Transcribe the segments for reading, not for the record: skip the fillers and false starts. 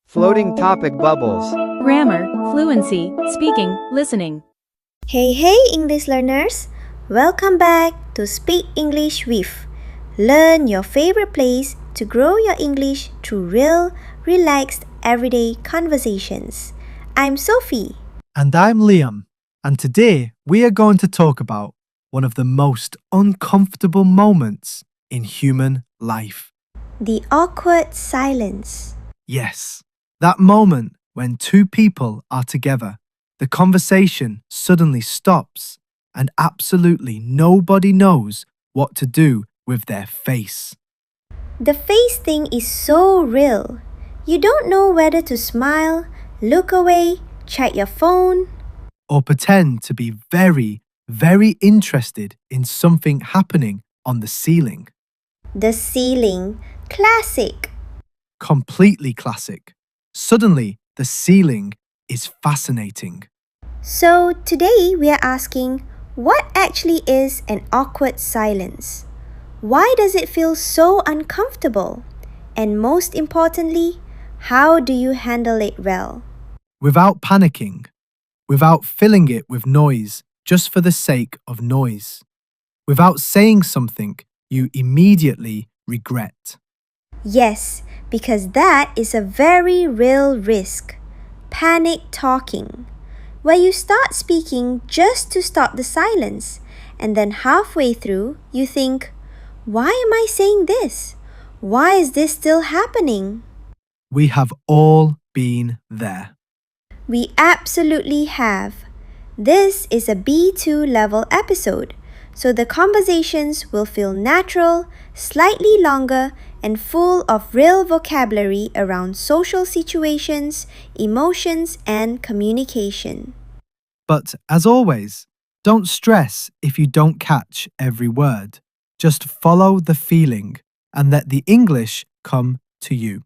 Floating topic bubbles. Grammar, fluency, speaking, listening. Hey English learners! Welcome back to Speak English with. Learn your favorite place to grow your English through real, relaxed, everyday conversations. I'm Sophie. And I'm Liam. And today we are going to talk about one of the most uncomfortable moments in human life. The awkward silence. Yes, that moment when two people are together, the conversation suddenly stops and absolutely nobody knows what to do with their face. The face thing is so real. You don't know whether to smile, look away, check your phone, Or pretend to be very, very interested in something happening on the ceiling. The ceiling. Classic. Completely classic. Suddenly, the ceiling is fascinating. So today we are asking, what actually is an awkward silence? Why does it feel so uncomfortable? And most importantly, how do you handle it well? Without panicking, without filling it with noise just for the sake of noise, without saying something you immediately regret. Yes, because that is a very real risk. Panic talking, where you start speaking just to stop the silence, and then halfway through you think, why am I saying this? Why is this still happening? We have all been there. We absolutely have. This is a B2 level episode, so the conversations will feel natural, slightly longer, and full of real vocabulary around social situations, emotions, and communication. But as always, don't stress if you don't catch every word. Just follow the feeling and let the English come to you.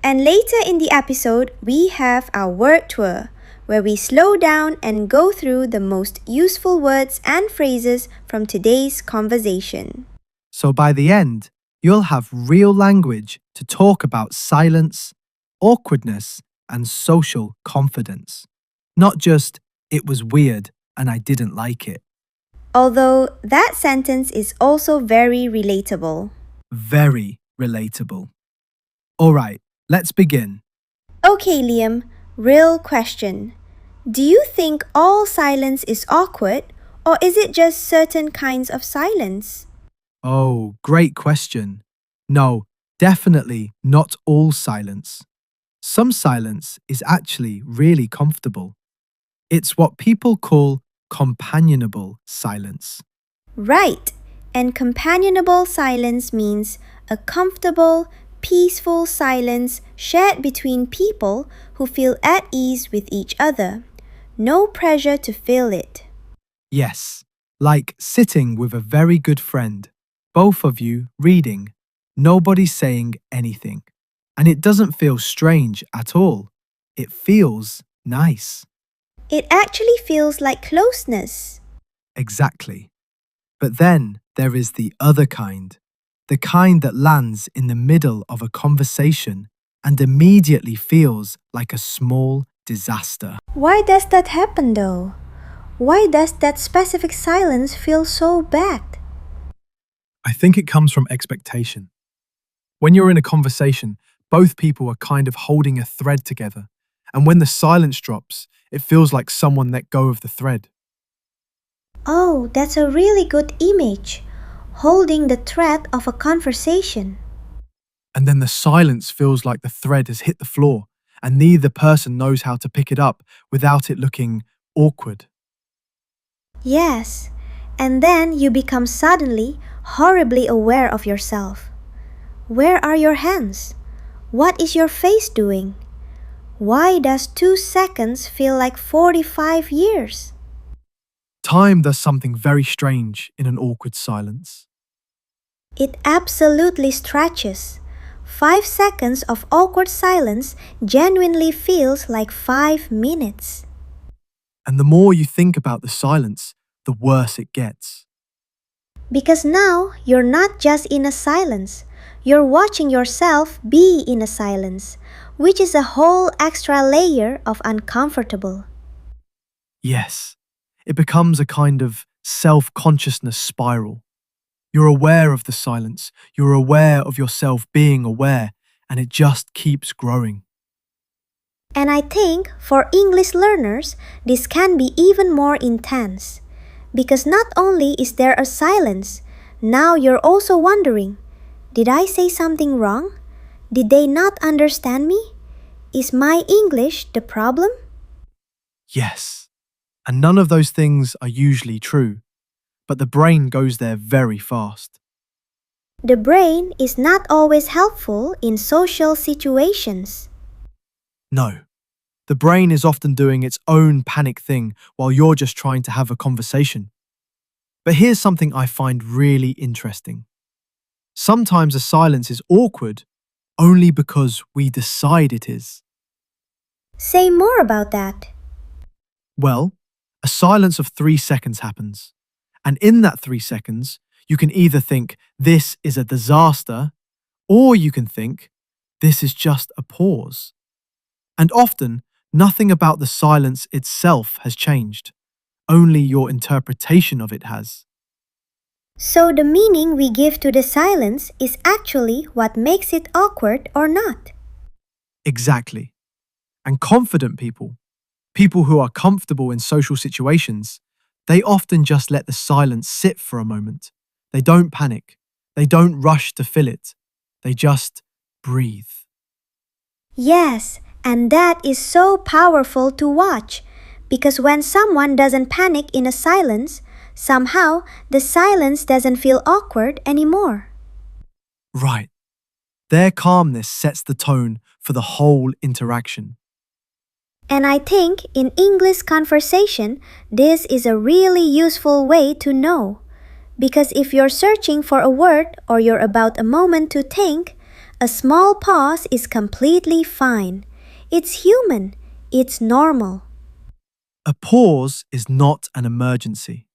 And later in the episode, we have our word tour, where we slow down and go through the most useful words and phrases from today's conversation. So by the end, you'll have real language to talk about silence, awkwardness, and social confidence. Not just, it was weird and I didn't like it. Although that sentence is also very relatable. Very relatable. All right, let's begin. Okay, Liam, real question. Do you think all silence is awkward, or is it just certain kinds of silence? Oh, great question. No, definitely not all silence. Some silence is actually really comfortable. It's what people call companionable silence. Right, and companionable silence means a comfortable, peaceful silence shared between people who feel at ease with each other. No pressure to fill it. Yes, like sitting with a very good friend, both of you reading, nobody saying anything. And it doesn't feel strange at all. It feels nice. It actually feels like closeness. Exactly. But then there is the other kind, the kind that lands in the middle of a conversation and immediately feels like a small disaster. Why does that happen though? Why does that specific silence feel so bad? I think it comes from expectation. When you're in a conversation, both people are kind of holding a thread together, and when the silence drops, it feels like someone let go of the thread. Oh, that's a really good image. Holding the thread of a conversation. And then the silence feels like the thread has hit the floor, and neither person knows how to pick it up without it looking awkward. Yes, and then you become suddenly horribly aware of yourself. Where are your hands? What is your face doing? Why does 2 seconds feel like 45 years? Time does something very strange in an awkward silence. It absolutely stretches. 5 seconds of awkward silence genuinely feels like 5 minutes. And the more you think about the silence, the worse it gets. Because now you're not just in a silence, you're watching yourself be in a silence, which is a whole extra layer of uncomfortable. Yes, it becomes a kind of self-consciousness spiral. You're aware of the silence, you're aware of yourself being aware, and it just keeps growing. And I think for English learners, this can be even more intense. Because not only is there a silence, now you're also wondering, did I say something wrong? Did they not understand me? Is my English the problem? Yes, and none of those things are usually true, but the brain goes there very fast. The brain is not always helpful in social situations. No, the brain is often doing its own panic thing while you're just trying to have a conversation. But here's something I find really interesting. Sometimes a silence is awkward only because we decide it is. Say more about that. Well, a silence of 3 seconds happens. And in that 3 seconds, you can either think this is a disaster, or you can think this is just a pause. And often, nothing about the silence itself has changed. Only your interpretation of it has. So the meaning we give to the silence is actually what makes it awkward or not. Exactly. And confident people, people who are comfortable in social situations, they often just let the silence sit for a moment. They don't panic. They don't rush to fill it. They just breathe. Yes, and that is so powerful to watch because when someone doesn't panic in a silence, somehow the silence doesn't feel awkward anymore. Right. Their calmness sets the tone for the whole interaction. And I think in English conversation, this is a really useful way to know. Because if you're searching for a word or you're about a moment to think, a small pause is completely fine. It's human. It's normal. A pause is not an emergency.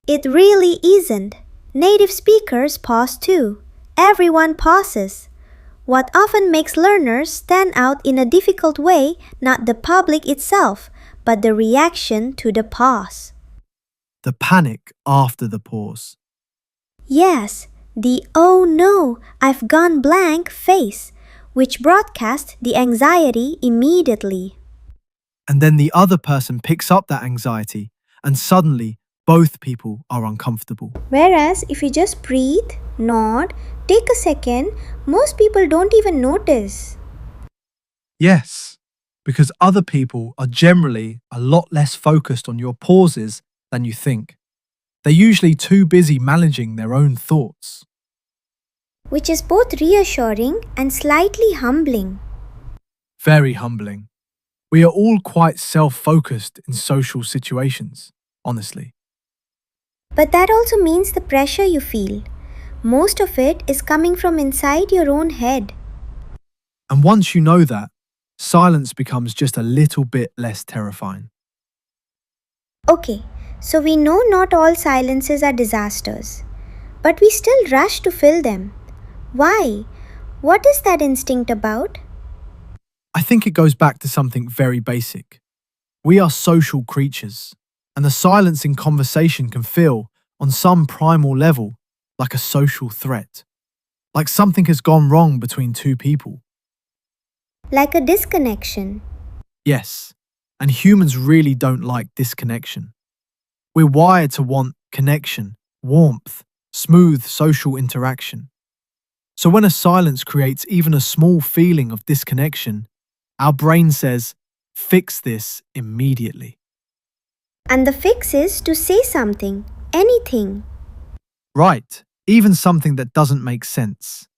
It really isn't. Native speakers pause too. Everyone pauses. What often makes learners stand out in a difficult way, not the public itself, but the reaction to the pause. The panic after the pause. Yes, the "oh no, I've gone blank" face, which broadcasts the anxiety immediately. And then the other person picks up that anxiety, and suddenly both people are uncomfortable. Whereas if you just breathe, nod, take a second, most people don't even notice. Yes, because other people are generally a lot less focused on your pauses than you think. They're usually too busy managing their own thoughts. Which is both reassuring and slightly humbling. Very humbling. We are all quite self-focused in social situations, honestly. But that also means the pressure you feel. Most of it is coming from inside your own head. And once you know that, silence becomes just a little bit less terrifying. Okay, so we know not all silences are disasters. But we still rush to fill them. Why? What is that instinct about? I think it goes back to something very basic. We are social creatures, and the silence in conversation can feel, on some primal level, like a social threat. Like something has gone wrong between two people. Like a disconnection. Yes, and humans really don't like disconnection. We're wired to want connection, warmth, smooth social interaction. So when a silence creates even a small feeling of disconnection, our brain says, fix this immediately. And the fix is to say something, anything. Right, even something that doesn't make sense.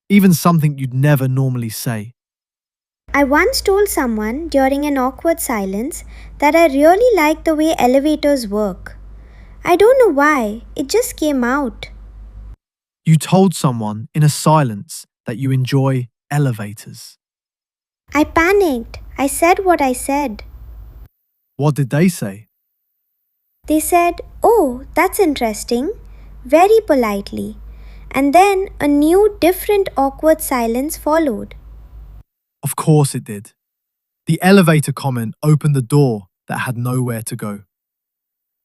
Even something you'd never normally say. I once told someone during an awkward silence that I really like the way elevators work. I don't know why, it just came out. You told someone in a silence that you enjoy elevators. I panicked. I said what I said. What did they say? They said, "Oh, that's interesting," very politely. And then a new, different, awkward silence followed. Of course it did. The elevator comment opened the door that had nowhere to go.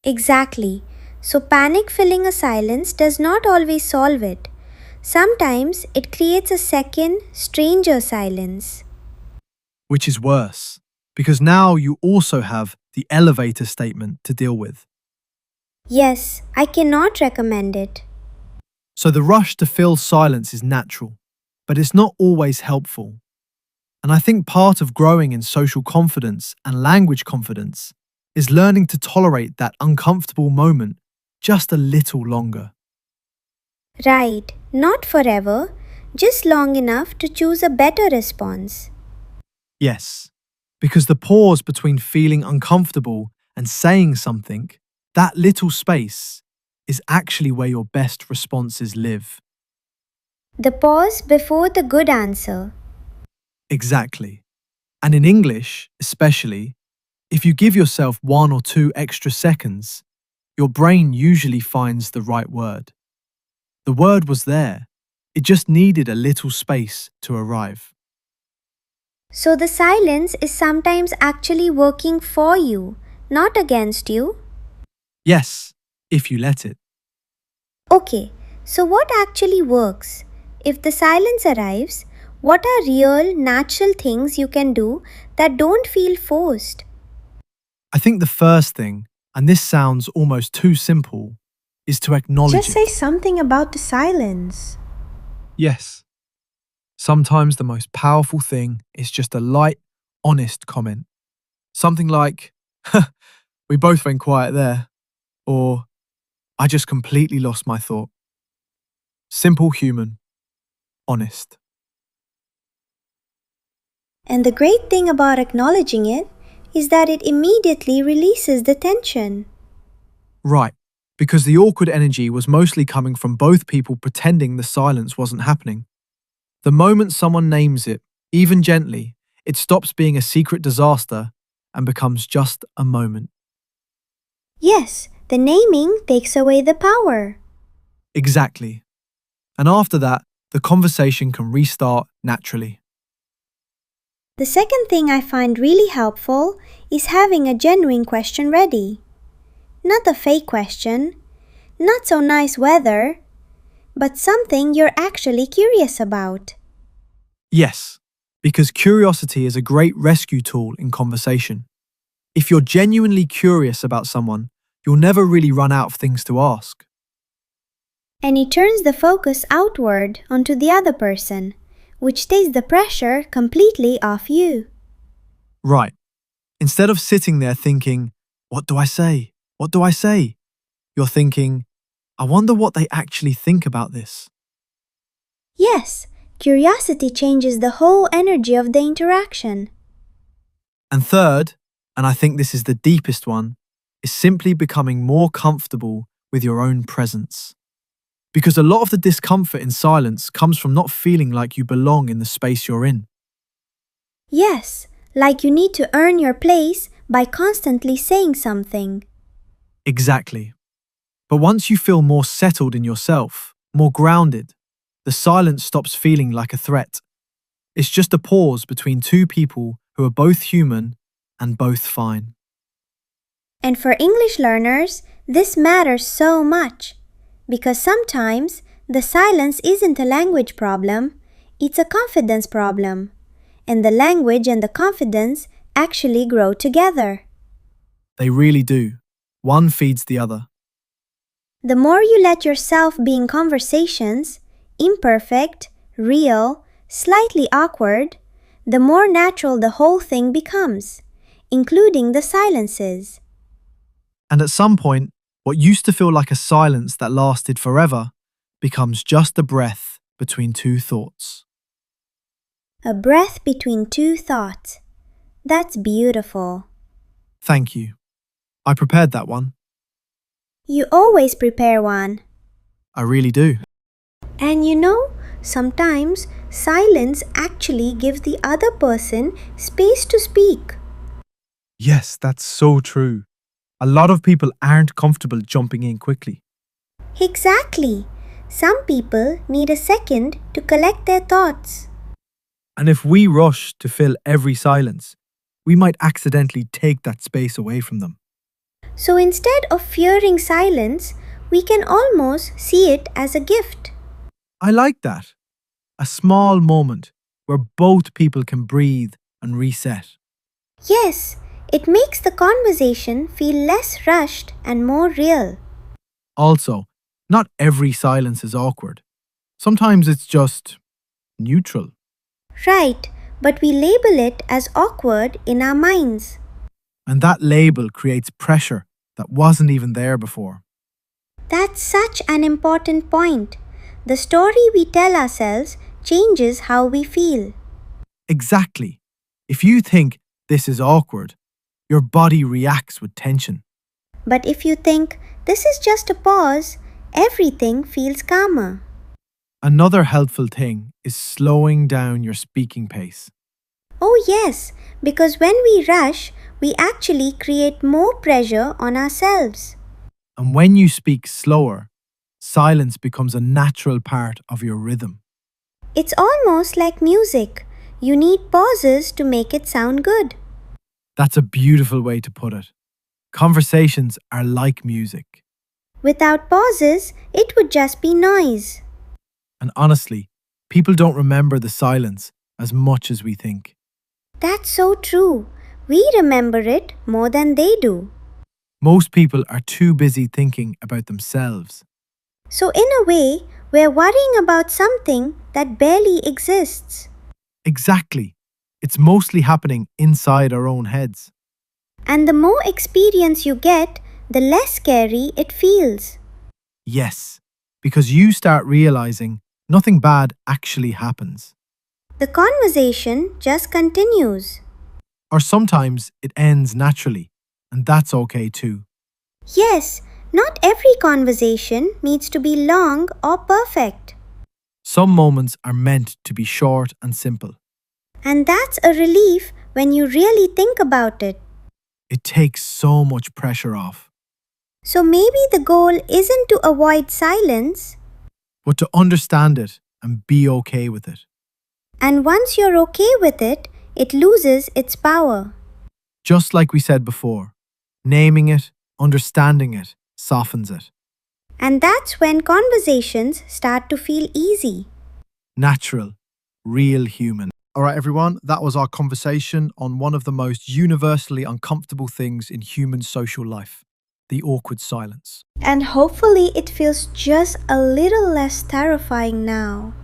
Exactly. So, panic filling a silence does not always solve it. Sometimes it creates a second, stranger silence. Which is worse, because now you also have the elevator statement to deal with. Yes, I cannot recommend it. So the rush to fill silence is natural, but it's not always helpful. And I think part of growing in social confidence and language confidence is learning to tolerate that uncomfortable moment just a little longer. Right, not forever, just long enough to choose a better response. Yes, because the pause between feeling uncomfortable and saying something, that little space, is actually where your best responses live. The pause before the good answer. Exactly. And in English, especially, if you give yourself 1 or 2 extra seconds, your brain usually finds the right word. The word was there. It just needed a little space to arrive. So the silence is sometimes actually working for you, not against you. Yes, if you let it. Okay, so what actually works? If the silence arrives, what are real, natural things you can do that don't feel forced? I think the first thing, and this sounds almost too simple, is to acknowledge Just say it. something about the silence. Yes. Sometimes the most powerful thing is just a light, honest comment. Something like, we both went quiet there, or I just completely lost my thought. Simple human, honest. And the great thing about acknowledging it is that it immediately releases the tension. Right, because the awkward energy was mostly coming from both people pretending the silence wasn't happening. The moment someone names it, even gently, it stops being a secret disaster and becomes just a moment. Yes, the naming takes away the power. Exactly. And after that, the conversation can restart naturally. The second thing I find really helpful is having a genuine question ready. Not a fake question, not so nice weather, but something you're actually curious about. Yes, because curiosity is a great rescue tool in conversation. If you're genuinely curious about someone, you'll never really run out of things to ask. And it turns the focus outward onto the other person, which takes the pressure completely off you. Right. Instead of sitting there thinking, what do I say? What do I say? You're thinking, I wonder what they actually think about this. Yes, curiosity changes the whole energy of the interaction. And third, and I think this is the deepest one, is simply becoming more comfortable with your own presence. Because a lot of the discomfort in silence comes from not feeling like you belong in the space you're in. Yes, like you need to earn your place by constantly saying something. Exactly. But once you feel more settled in yourself, more grounded, the silence stops feeling like a threat. It's just a pause between two people who are both human and both fine. And for English learners, this matters so much because sometimes the silence isn't a language problem, it's a confidence problem. And the language and the confidence actually grow together. They really do. One feeds the other. The more you let yourself be in conversations, imperfect, real, slightly awkward, the more natural the whole thing becomes, including the silences. And at some point, what used to feel like a silence that lasted forever becomes just a breath between two thoughts. A breath between two thoughts. That's beautiful. Thank you. I prepared that one. You always prepare one. I really do. And you know, sometimes silence actually gives the other person space to speak. Yes, that's so true. A lot of people aren't comfortable jumping in quickly. Exactly. Some people need a second to collect their thoughts. And if we rush to fill every silence, we might accidentally take that space away from them. So instead of fearing silence, we can almost see it as a gift. I like that. A small moment where both people can breathe and reset. Yes, it makes the conversation feel less rushed and more real. Also, not every silence is awkward. Sometimes it's just neutral. Right, but we label it as awkward in our minds. And that label creates pressure that wasn't even there before. That's such an important point. The story we tell ourselves changes how we feel. Exactly. If you think this is awkward, your body reacts with tension. But if you think this is just a pause, everything feels calmer. Another helpful thing is slowing down your speaking pace. Oh, yes, because when we rush, we actually create more pressure on ourselves. And when you speak slower, silence becomes a natural part of your rhythm. It's almost like music. You need pauses to make it sound good. That's a beautiful way to put it. Conversations are like music. Without pauses, it would just be noise. And honestly, people don't remember the silence as much as we think. That's so true. We remember it more than they do. Most people are too busy thinking about themselves. So, in a way, we're worrying about something that barely exists. Exactly. It's mostly happening inside our own heads. And the more experience you get, the less scary it feels. Yes, because you start realizing nothing bad actually happens. The conversation just continues. Or sometimes it ends naturally, and that's okay too. Yes, not every conversation needs to be long or perfect. Some moments are meant to be short and simple. And that's a relief when you really think about it. It takes so much pressure off. So maybe the goal isn't to avoid silence, But to understand it and be okay with it. and once you're okay with it, it loses its power. Just like we said before, naming it, understanding it, softens it. And that's when conversations start to feel easy. Natural, real human. All right, everyone, that was our conversation on one of the most universally uncomfortable things in human social life, the awkward silence. And hopefully, it feels just a little less terrifying now.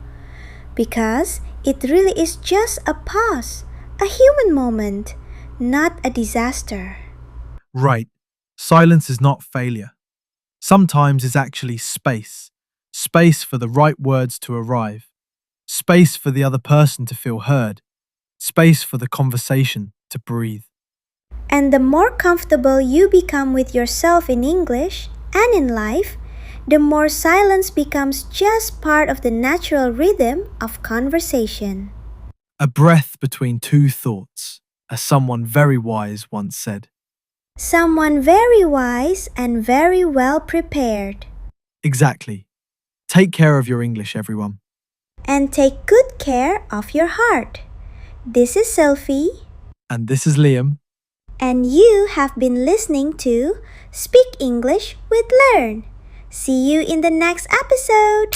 Because it really is just a pause, a human moment, not a disaster. Right, silence is not failure. Sometimes it's actually space. Space for the right words to arrive. Space for the other person to feel heard. Space for the conversation to breathe. And the more comfortable you become with yourself in English and in life, the more silence becomes just part of the natural rhythm of conversation. A breath between two thoughts, as someone very wise once said. Someone very wise and very well prepared. Exactly. Take care of your English, everyone. And take good care of your heart. This is Sophie, And this is Liam. and you have been listening to Speak English with Learn. See you in the next episode.